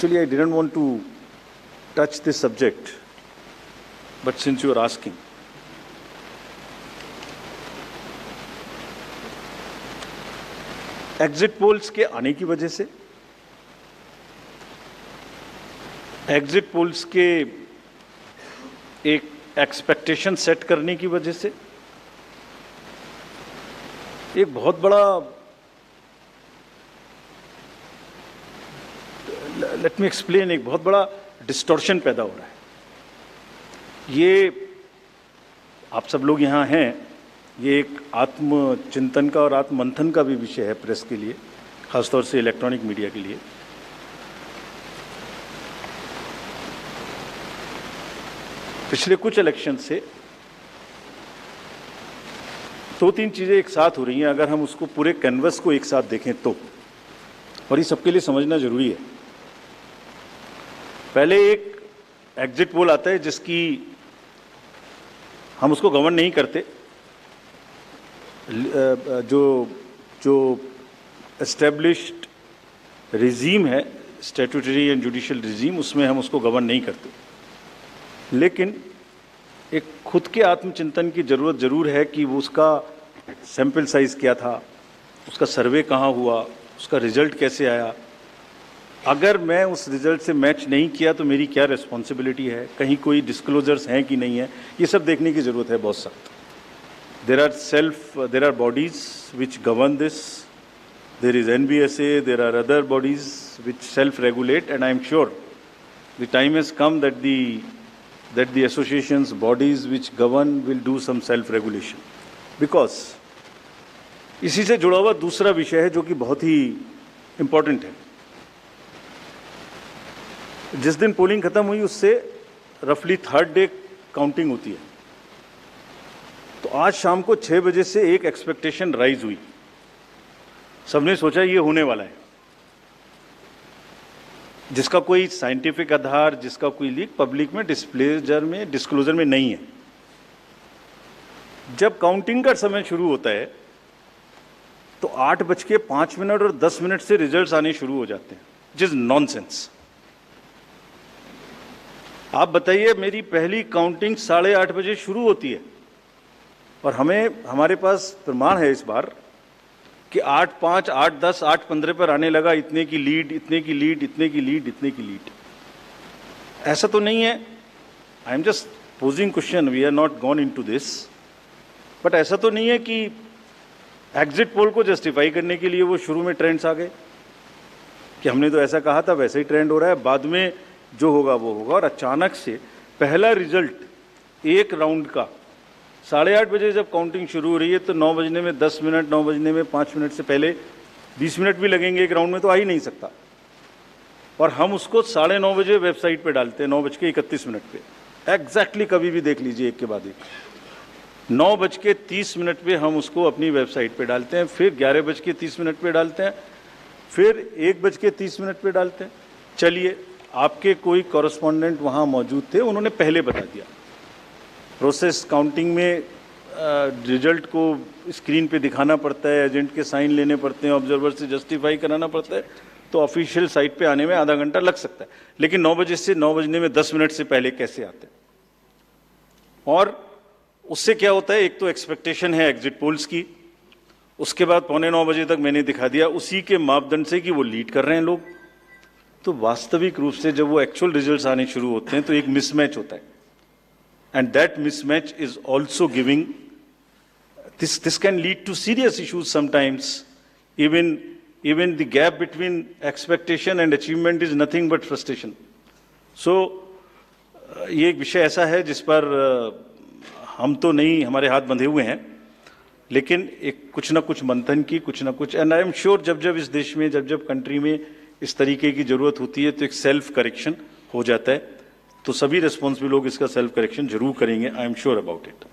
Actually, I didn't want to touch this subject, but since you are asking, exit polls के आने की वजह से, एग्जिट पोल्स के एक एक्सपेक्टेशन सेट करने की वजह से एक बहुत बड़ा, लेट मी एक्सप्लेन, एक बहुत बड़ा डिस्टॉर्शन पैदा हो रहा है। ये आप सब लोग यहाँ हैं, ये एक आत्मचिंतन का और आत्ममंथन का भी विषय है प्रेस के लिए, खासतौर से इलेक्ट्रॉनिक मीडिया के लिए। पिछले कुछ इलेक्शन से दो तीन चीज़ें एक साथ हो रही हैं, अगर हम उसको पूरे कैनवस को एक साथ देखें तो, और ये सबके लिए समझना जरूरी है। पहले एक एग्जिट पोल आता है जिसकी हम उसको गवर्न नहीं करते, जो एस्टेब्लिश्ड रिजीम है, स्टैट्यूटरी एंड जुडिशियल रिजीम, उसमें हम उसको गवर्न नहीं करते। लेकिन एक खुद के आत्मचिंतन की जरूरत जरूर है कि वो उसका सैंपल साइज क्या था, उसका सर्वे कहाँ हुआ, उसका रिजल्ट कैसे आया। अगर मैं उस रिजल्ट से मैच नहीं किया तो मेरी क्या रिस्पॉन्सिबिलिटी है, कहीं कोई डिस्क्लोजर्स हैं कि नहीं है, ये सब देखने की ज़रूरत है बहुत सख्त। there are bodies which govern this, there is NBSA, there are other bodies which self-regulate, and I am sure the time has come that the associations, bodies which govern will do some self-regulation, because इसी से जुड़ा हुआ दूसरा विषय है जो कि बहुत ही इम्पोर्टेंट है। जिस दिन पोलिंग खत्म हुई उससे रफली थर्ड डे काउंटिंग होती है, तो आज शाम को 6 बजे से एक एक्सपेक्टेशन राइज हुई। सबने सोचा ये होने वाला है, जिसका कोई साइंटिफिक आधार, जिसका कोई लीक पब्लिक में डिस्क्लोजर में नहीं है। जब काउंटिंग का समय शुरू होता है तो 8:05 और 10 मिनट से रिजल्ट्स आने शुरू हो जाते हैं, जिस नॉनसेंस। आप बताइए, मेरी पहली काउंटिंग 8:30 बजे शुरू होती है और हमारे पास प्रमाण है इस बार कि 8:05, 8:10, 8:15 पर आने लगा, इतने की लीड, इतने की लीड, इतने की लीड, इतने की लीड। ऐसा तो नहीं है, I am just posing question, we are not gone into this, but ऐसा तो नहीं है कि एग्जिट पोल को जस्टिफाई करने के लिए वो शुरू में ट्रेंड्स आ गए कि हमने तो ऐसा कहा था, वैसे ही ट्रेंड हो रहा है, बाद में जो होगा वो होगा। और अचानक से पहला रिजल्ट एक राउंड का 8:30 बजे जब काउंटिंग शुरू हो रही है तो 9 बजने में 10 मिनट, 9 बजने में 5 मिनट से पहले 20 मिनट भी लगेंगे एक राउंड में, तो आ ही नहीं सकता। और हम उसको 9:30 बजे वेबसाइट पे डालते हैं, 9:31 पे, एग्जैक्टली। कभी भी देख लीजिए एक के बाद एक। 9:30 पे हम उसको अपनी वेबसाइट पे डालते हैं, फिर 11:30 पे डालते हैं, फिर 1:30 पे डालते हैं। चलिए, आपके कोई कॉरेस्पॉन्डेंट वहाँ मौजूद थे, उन्होंने पहले बता दिया। प्रोसेस काउंटिंग में रिजल्ट को स्क्रीन पे दिखाना पड़ता है, एजेंट के साइन लेने पड़ते हैं, ऑब्जर्वर से जस्टिफाई कराना पड़ता है, तो ऑफिशियल साइट पे आने में आधा घंटा लग सकता है। लेकिन 9 बजे से 9 बजने में 10 मिनट से पहले कैसे आते हैं? और उससे क्या होता है, एक तो एक्सपेक्टेशन है एग्जिट पोल्स की, उसके बाद 8:45 बजे तक मैंने दिखा दिया उसी के मापदंड से कि वो लीड कर रहे हैं लोग। तो वास्तविक रूप से जब वो एक्चुअल रिजल्ट्स आने शुरू होते हैं तो एक मिसमैच होता है, and that mismatch is also giving this can lead to serious issues sometimes. Even the gap between expectation and achievement is nothing but frustration. So ये एक विषय ऐसा है जिस पर हम तो नहीं, हमारे हाथ बंधे हुए हैं, लेकिन एक कुछ ना कुछ मंथन की, कुछ ना कुछ, एंड आई एम श्योर जब इस देश में, जब कंट्री में इस तरीके की जरूरत होती है तो एक सेल्फ करेक्शन हो जाता है। तो सभी रिस्पॉन्सिबल लोग इसका सेल्फ करेक्शन जरूर करेंगे, I am sure about it.